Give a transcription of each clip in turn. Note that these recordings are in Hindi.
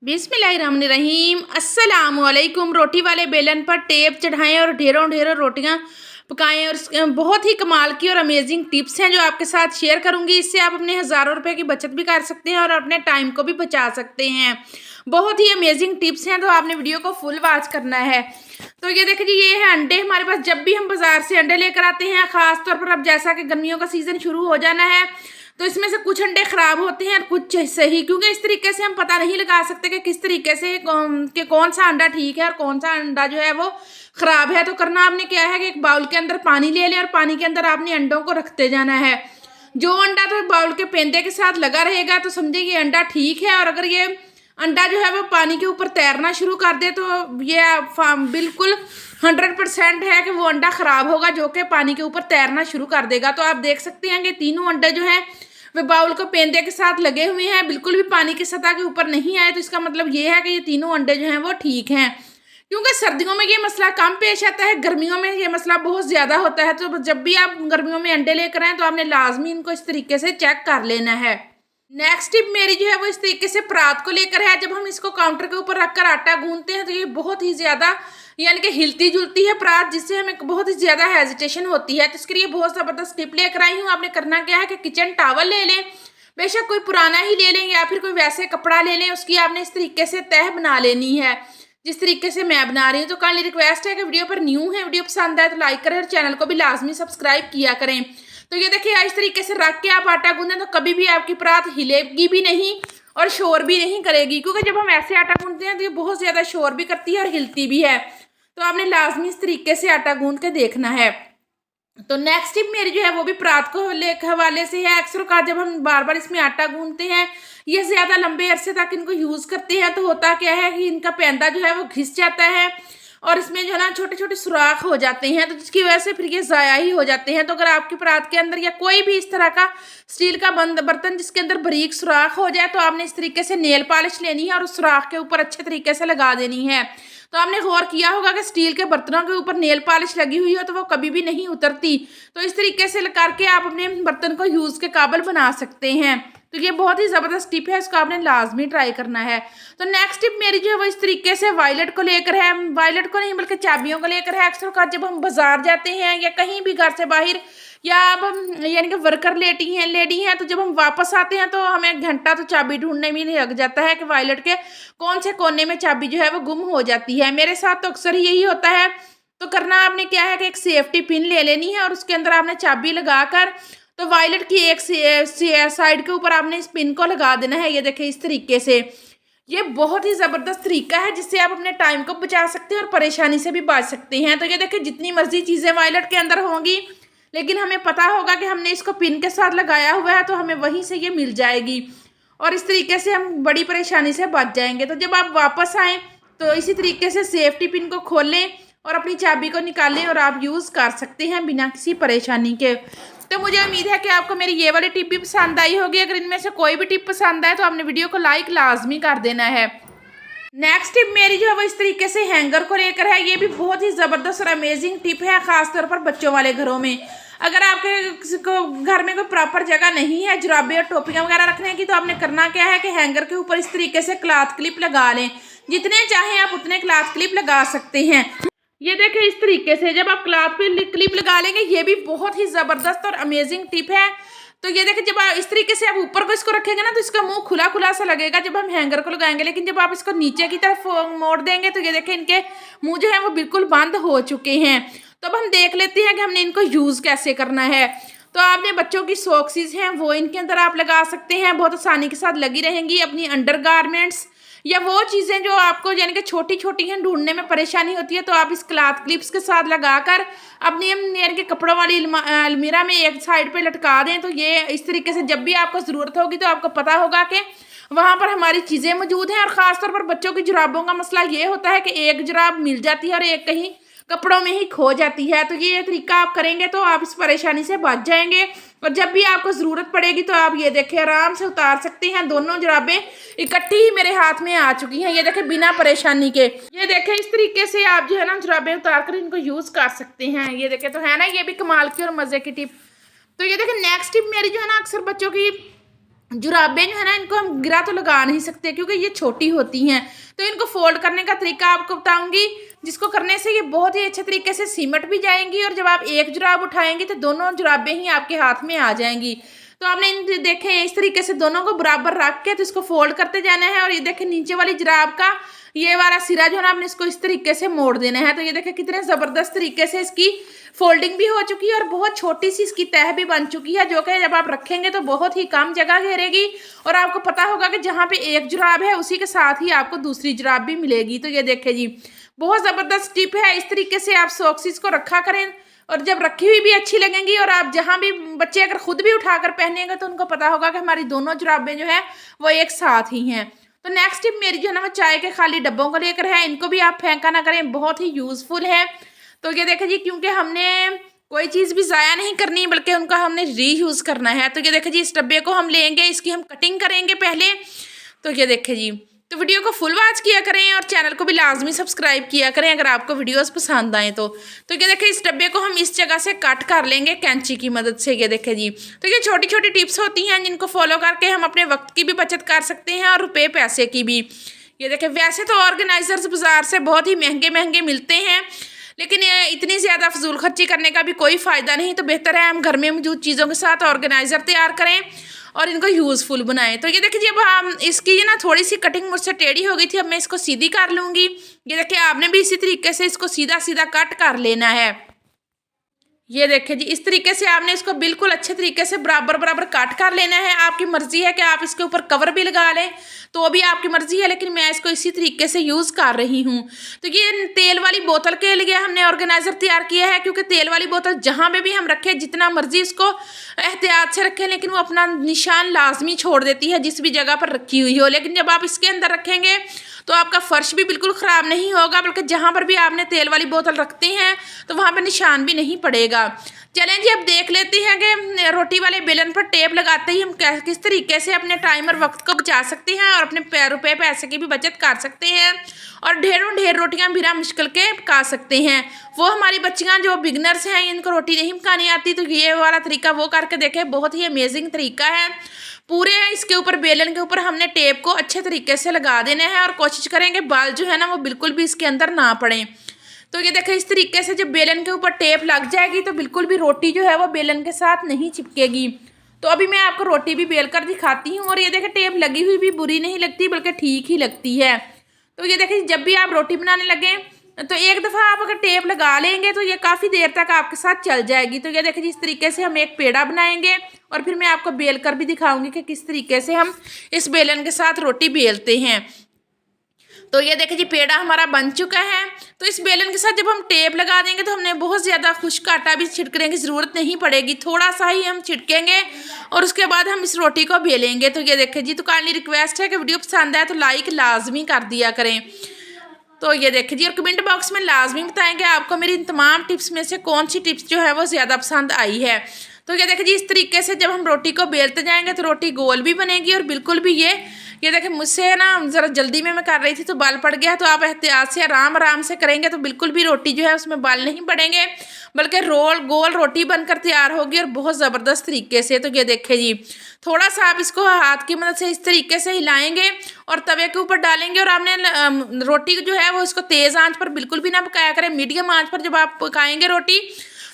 बिस्मिल्लाहिर्रहमानिर्रहीम अस्सलामुअलैकुम। रोटी वाले बेलन पर टेप चढ़ाएं और ढेरों ढेरों रोटियां पकाएं। और बहुत ही कमाल की और अमेजिंग टिप्स हैं जो आपके साथ शेयर करूंगी। इससे आप अपने हज़ारों रुपए की बचत भी कर सकते हैं और अपने टाइम को भी बचा सकते हैं। बहुत ही अमेजिंग टिप्स हैं तो आपने वीडियो को फुल वॉच करना है। तो ये देखिए जी, ये है अंडे। हमारे पास जब भी हम बाजार से अंडे लेकर आते हैं, खास तौर पर अब जैसा कि गर्मियों का सीजन शुरू हो जाना है, तो इसमें से कुछ अंडे खराब होते हैं और कुछ सही, क्योंकि इस तरीके से हम पता नहीं लगा सकते कि किस तरीके से कौन सा अंडा ठीक है और कौन सा अंडा जो है वो खराब है। तो करना आपने क्या है कि एक बाउल के अंदर पानी ले लें और पानी के अंदर आपने अंडों को रखते जाना है। जो अंडा तो बाउल के पेंदे के साथ लगा रहेगा तो समझे ये अंडा ठीक है, और अगर ये अंडा जो है वो पानी के ऊपर तैरना शुरू कर दे तो ये बिल्कुल 100% है कि वो अंडा खराब होगा, जो कि पानी के ऊपर तैरना शुरू कर देगा। तो आप देख सकते हैं कि तीनों अंडे जो हैं वे बाउल को पेंदे के साथ लगे हुए हैं, बिल्कुल भी पानी की सतह के ऊपर नहीं आए। तो इसका मतलब ये है कि ये तीनों अंडे जो हैं वो ठीक हैं, क्योंकि सर्दियों में ये मसला कम पेश आता है, गर्मियों में ये मसला बहुत ज़्यादा होता है। तो जब भी आप गर्मियों में अंडे लेकर आएँ तो आपने लाजमी इनको इस तरीके से चेक कर लेना है। नेक्स्ट टिप मेरी जो है वो इस तरीके से परात को लेकर है। जब हम इसको काउंटर के ऊपर रखकर आटा गूंथते हैं तो ये बहुत ही ज़्यादा यानी कि हिलती जुलती है परात, जिससे हमें बहुत ही ज़्यादा हेजिटेशन होती है। तो इसके लिए बहुत ज़बरदस्त टिप लेकर आई हूँ। आपने करना क्या है कि किचन टावल ले लें, बेशक कोई पुराना ही ले लें या फिर कोई वैसे कपड़ा ले लें। उसकी आपने इस तरीके से तह बना लेनी है, जिस तरीके से मैं बना रही हूँ। तो काइंडली रिक्वेस्ट है कि वीडियो पर न्यू है, वीडियो पसंद आए तो लाइक करें और चैनल को भी लाजमी सब्सक्राइब किया करें। तो ये देखिए, इस तरीके से रख के आप आटा गूंदें तो कभी भी आपकी परात हिलेगी भी नहीं और शोर भी नहीं करेगी, क्योंकि जब हम ऐसे आटा गूंदते हैं तो ये बहुत ज़्यादा शोर भी करती है और हिलती भी है। तो आपने लाजमी इस तरीके से आटा गूंद के देखना है। तो नेक्स्ट टिप मेरी जो है वो भी परात को हवाले से है। अक्सर का जब हम बार बार इसमें आटा गूंदते हैं, ये ज़्यादा लंबे अरसे तक इनको यूज़ करते हैं, तो होता क्या है कि इनका पैंदा जो है वो घिस जाता है और इसमें जो है ना छोटे छोटे सुराख हो जाते हैं, तो जिसकी वजह से फिर ये ज़ाया ही हो जाते हैं। तो अगर आपकी परात के अंदर या कोई भी इस तरह का स्टील का बंद बर्तन जिसके अंदर बारीक सुराख हो जाए, तो आपने इस तरीके से नेल पॉलिश लेनी है और उस सुराख के ऊपर अच्छे तरीके से लगा देनी है। तो आपने गौर किया होगा कि स्टील के बर्तनों के ऊपर नेल पॉलिश लगी हुई हो तो वो कभी भी नहीं उतरती। तो इस तरीके से करके आप अपने बर्तन को यूज़ के काबिल बना सकते हैं। तो ये बहुत ही ज़बरदस्त टिप है, इसको आपने लाजमी ट्राई करना है। तो नेक्स्ट टिप मेरी जो है वो इस तरीके से वायलेट को लेकर है। वायलेट को नहीं बल्कि चाबियों को लेकर है। अक्सर का जब हम बाजार जाते हैं या कहीं भी घर से बाहर, या अब हम यानी कि वर्कर लेडी हैं, तो जब हम वापस आते हैं तो हमें घंटा तो चाबी ढूंढने में लग जाता है कि वायलेट के कौन से कोने में चाबी जो है वो गुम हो जाती है। मेरे साथ तो अक्सर यही होता है। तो करना आपने क्या है कि एक सेफ्टी पिन ले लेनी है और उसके अंदर आपने चाबी लगाकर तो वायलेट की एक साइड के ऊपर आपने इस पिन को लगा देना है। ये देखिए इस तरीके से, ये बहुत ही ज़बरदस्त तरीका है जिससे आप अपने टाइम को बचा सकते हैं और परेशानी से भी बच सकते हैं। तो ये देखिए, जितनी मर्जी चीज़ें वायलेट के अंदर होंगी, लेकिन हमें पता होगा कि हमने इसको पिन के साथ लगाया हुआ है, तो हमें वहीं से ये मिल जाएगी और इस तरीके से हम बड़ी परेशानी से बच जाएंगे। तो जब आप वापस आएँ तो इसी तरीके से सेफ्टी पिन को खोलें और अपनी चाबी को निकालें और आप यूज़ कर सकते हैं बिना किसी परेशानी के। तो मुझे उम्मीद है कि आपको मेरी ये वाली टिप भी पसंद आई होगी। अगर इनमें से कोई भी टिप पसंद आए तो आपने वीडियो को लाइक लाजमी कर देना है। नेक्स्ट टिप मेरी जो है वो इस तरीके से हैंगर को लेकर है। ये भी बहुत ही ज़बरदस्त और अमेजिंग टिप है, ख़ासतौर पर बच्चों वाले घरों में। अगर आपके किसी को घर में कोई प्रॉपर जगह नहीं है जुराबे और टोपियाँ वगैरह रखने की, तो आपने करना क्या है कि हैंगर के ऊपर इस तरीके से क्लॉथ क्लिप लगा लें। जितने चाहें आप उतने क्लॉथ क्लिप लगा सकते हैं। ये देखें इस तरीके से जब आप क्लॉथ पे क्लिप लगा लेंगे, ये भी बहुत ही ज़बरदस्त और अमेजिंग टिप है। तो ये देखें, जब आप इस तरीके से आप ऊपर को इसको रखेंगे ना तो इसका मुंह खुला खुला सा लगेगा जब हम हैंगर को लगाएंगे, लेकिन जब आप इसको नीचे की तरफ मोड़ देंगे तो ये देखें इनके मुंह जो है वो बिल्कुल बंद हो चुके हैं। तो अब हम देख लेते हैं कि हमने इनको यूज़ कैसे करना है। तो आपने बच्चों की सॉक्सीज हैं वो इनके अंदर आप लगा सकते हैं, बहुत आसानी के साथ लगी रहेंगी। अपनी अंडर गारमेंट्स या वो चीज़ें जो आपको यानी कि छोटी छोटी हैं ढूंढने में परेशानी होती है, तो आप इस क्लॉथ क्लिप्स के साथ लगाकर अपनी यानी कि कपड़ों वाली अलमीरा में एक साइड पे लटका दें। तो ये इस तरीके से जब भी आपको ज़रूरत होगी तो आपको पता होगा कि वहाँ पर हमारी चीज़ें मौजूद हैं। और ख़ासतौर पर बच्चों की जुराबों का मसला ये होता है कि एक जुराब मिल जाती है और एक कहीं कपड़ों में ही खो जाती है। तो ये तरीका आप करेंगे तो आप इस परेशानी से बच जाएंगे और जब भी आपको ज़रूरत पड़ेगी तो आप ये देखें आराम से उतार सकते हैं। दोनों जुराबें इकट्ठी ही मेरे हाथ में आ चुकी हैं, ये देखें बिना परेशानी के। ये देखें इस तरीके से आप जो है ना जुराबें उतार कर इनको यूज़ कर सकते हैं। ये देखें, तो है ना ये भी कमाल की और मज़े की टिप। तो ये देखें नेक्स्ट टिप मेरी जो है ना अक्सर बच्चों की जुराबें जो है ना, इनको हम गिरा तो लगा नहीं सकते क्योंकि ये छोटी होती हैं। तो इनको फोल्ड करने का तरीका आपको बताऊंगी, जिसको करने से ये बहुत ही अच्छे तरीके से सिमट भी जाएंगी और जब आप एक जुराब उठाएंगी तो दोनों जुराबें ही आपके हाथ में आ जाएंगी। तो आपने इन देखें इस तरीके से दोनों को बराबर रख के तो इसको फोल्ड करते जाना है। और ये देखें नीचे वाली जुराब का ये वाला सिरा जो है ना, आपने इसको इस तरीके से मोड़ देना है। तो ये देखें कितने ज़बरदस्त तरीके से इसकी फोल्डिंग भी हो चुकी है और बहुत छोटी सी इसकी तह भी बन चुकी है, जो कि जब आप रखेंगे तो बहुत ही कम जगह घेरेगी। और आपको पता होगा कि जहाँ पे एक जुराब है उसी के साथ ही आपको दूसरी जुराब भी मिलेगी। तो ये देखें जी, बहुत ज़बरदस्त टिप है। इस तरीके से आप सॉक्सेस को रखा करें और जब रखी हुई भी अच्छी लगेंगी। और आप जहाँ भी बच्चे अगर खुद भी उठाकर पहनेंगे तो उनको पता होगा कि हमारी दोनों जुराबें जो है वो एक साथ ही हैं। तो नेक्स्ट टिप मेरी जो है ना, वो चाय के खाली डब्बों को लेकर है। इनको भी आप फेंका ना करें, बहुत ही यूज़फुल है। तो ये देखें जी, क्योंकि हमने कोई चीज़ भी ज़ाया नहीं करनी बल्कि उनका हमने रीयूज़ करना है। तो ये देखें जी, इस डब्बे को हम लेंगे, इसकी हम कटिंग करेंगे पहले। तो ये देखें जी, तो वीडियो को फुल वॉच किया करें और चैनल को भी लाजमी सब्सक्राइब किया करें अगर आपको वीडियोस पसंद आए तो। ये देखें, इस डब्बे को हम इस जगह से कट कर लेंगे कैंची की मदद से। ये देखें जी, तो ये छोटी छोटी टिप्स होती हैं जिनको फॉलो करके हम अपने वक्त की भी बचत कर सकते हैं और रुपये पैसे की भी। ये देखें, वैसे तो ऑर्गेनाइजर्स बाज़ार से बहुत ही महंगे महंगे मिलते हैं, लेकिन ये इतनी ज़्यादा फजूल खर्ची करने का भी कोई फ़ायदा नहीं। तो बेहतर है हम घर में मौजूद चीज़ों के साथ ऑर्गेनाइज़र तैयार करें और इनको यूज़फुल बनाएं। तो ये देखिए, अब हम इसकी ना थोड़ी सी कटिंग मुझसे टेढ़ी हो गई थी, अब मैं इसको सीधी कर लूँगी। ये देखिए, आपने भी इसी तरीके से इसको सीधा सीधा कट कर लेना है। ये देखिए जी, इस तरीके से आपने इसको बिल्कुल अच्छे तरीके से बराबर बराबर काट कर लेना है। आपकी मर्जी है कि आप इसके ऊपर कवर भी लगा लें, तो भी आपकी मर्जी है, लेकिन मैं इसको इसी तरीके से यूज़ कर रही हूँ। तो ये तेल वाली बोतल के लिए हमने ऑर्गेनाइजर तैयार किया है, क्योंकि तेल वाली बोतल जहाँ पे भी हम रखें, जितना मर्जी इसको एहतियात से रखें, लेकिन वो अपना निशान लाजमी छोड़ देती है जिस भी जगह पर रखी हुई हो। लेकिन जब आप इसके अंदर रखेंगे तो आपका फ़र्श भी बिल्कुल ख़राब नहीं होगा, बल्कि जहाँ पर भी आपने तेल वाली बोतल रखते हैं तो वहाँ पर निशान भी नहीं पड़ेगा। चलें जी, अब देख लेते हैं कि रोटी वाले बेलन पर टेप लगाते ही हम किस तरीके से अपने टाइम और वक्त को बचा सकते हैं और अपने रुपये पैसे की भी बचत कर सकते हैं और ढेरों ढेर रोटियां बिना मुश्किल के पका सकते हैं। वो हमारी बच्चियां जो बिगनर्स हैं, इनको रोटी नहीं पकानी आती, तो ये वाला तरीका वो करके देखें, बहुत ही अमेजिंग तरीका है। पूरे इसके ऊपर बेलन के ऊपर हमने टेप को अच्छे तरीके से लगा देना है और कोशिश करेंगे बाल जो है ना वो बिल्कुल भी इसके अंदर ना पड़े। तो ये देखें, इस तरीके से जब बेलन के ऊपर टेप लग जाएगी तो बिल्कुल भी रोटी जो है वो बेलन के साथ नहीं चिपकेगी। तो अभी मैं आपको रोटी भी बेल कर दिखाती हूँ। और ये देखें, टेप लगी हुई भी बुरी नहीं लगती बल्कि ठीक ही लगती है। तो ये देखें, जब भी आप रोटी बनाने लगें तो एक दफ़ा आप अगर टेप लगा लेंगे तो ये काफ़ी देर तक आपके साथ चल जाएगी। तो ये देखिए, इस तरीके से हम एक पेड़ा बनाएंगे और फिर मैं आपको बेल कर भी दिखाऊंगी कि किस तरीके से हम इस बेलन के साथ रोटी बेलते हैं। तो ये देखिए जी, पेड़ा हमारा बन चुका है। तो इस बेलन के साथ जब हम टेप लगा देंगे तो हमने बहुत ज़्यादा खुश्क आटा भी छिड़कने की ज़रूरत नहीं पड़ेगी, थोड़ा सा ही हम छिड़केंगे और उसके बाद हम इस रोटी को बेलेंगे। तो ये देखिए जी, तो काइंडली रिक्वेस्ट है कि वीडियो पसंद आए तो लाइक लाजमी कर दिया करें। तो ये देखिए जी, और कमेंट बॉक्स में लाजमी बताएं कि आपको मेरी इन तमाम टिप्स में से कौन सी टिप्स जो है वो ज़्यादा पसंद आई है। तो ये देखिए जी, इस तरीके से जब हम रोटी को बेलते जाएंगे तो रोटी गोल भी बनेगी और बिल्कुल भी ये देखिए, मुझसे ना ज़रा जल्दी में मैं कर रही थी तो बाल पड़ गया। तो आप एहतियात से आराम से करेंगे तो बिल्कुल भी रोटी जो है उसमें बाल नहीं पड़ेंगे, बल्कि गोल रोटी बनकर तैयार होगी और बहुत ज़बरदस्त तरीके से। तो ये देखिए जी, थोड़ा सा आप इसको हाथ की मदद से इस तरीके से हिलाएंगे और तवे के ऊपर डालेंगे। और आपने रोटी जो है वो इसको तेज़ आंच पर बिल्कुल भी ना पकाया करें, मीडियम आंच पर जब आप पकाएंगे रोटी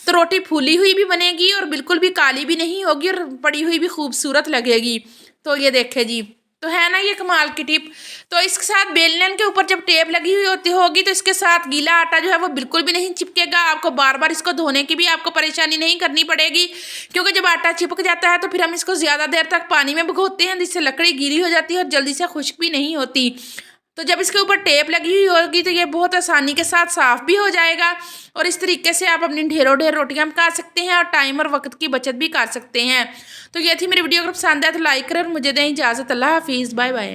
तो रोटी फूली हुई भी बनेगी और बिल्कुल भी काली भी नहीं होगी और पड़ी हुई भी खूबसूरत लगेगी। तो ये देखिए जी, तो है ना ये कमाल की टिप। तो इसके साथ बेलन के ऊपर जब टेप लगी हुई होगी तो इसके साथ गीला आटा जो है वो बिल्कुल भी नहीं चिपकेगा। आपको बार बार इसको धोने की भी आपको परेशानी नहीं करनी पड़ेगी, क्योंकि जब आटा चिपक जाता है तो फिर हम इसको ज़्यादा देर तक पानी में भिगोते हैं, जिससे लकड़ी गीली हो जाती है और जल्दी से खुश्क भी नहीं होती। तो जब इसके ऊपर टेप लगी हुई होगी तो ये बहुत आसानी के साथ साफ़ भी हो जाएगा और इस तरीके से आप अपनी ढेरों ढेर रोटियां पका सकते हैं और टाइम और वक्त की बचत भी कर सकते हैं। तो ये थी मेरी वीडियो, अगर पसंद है तो लाइक करें और मुझे दें इजाज़त। अल्लाह हाफिज़, बाय बाय।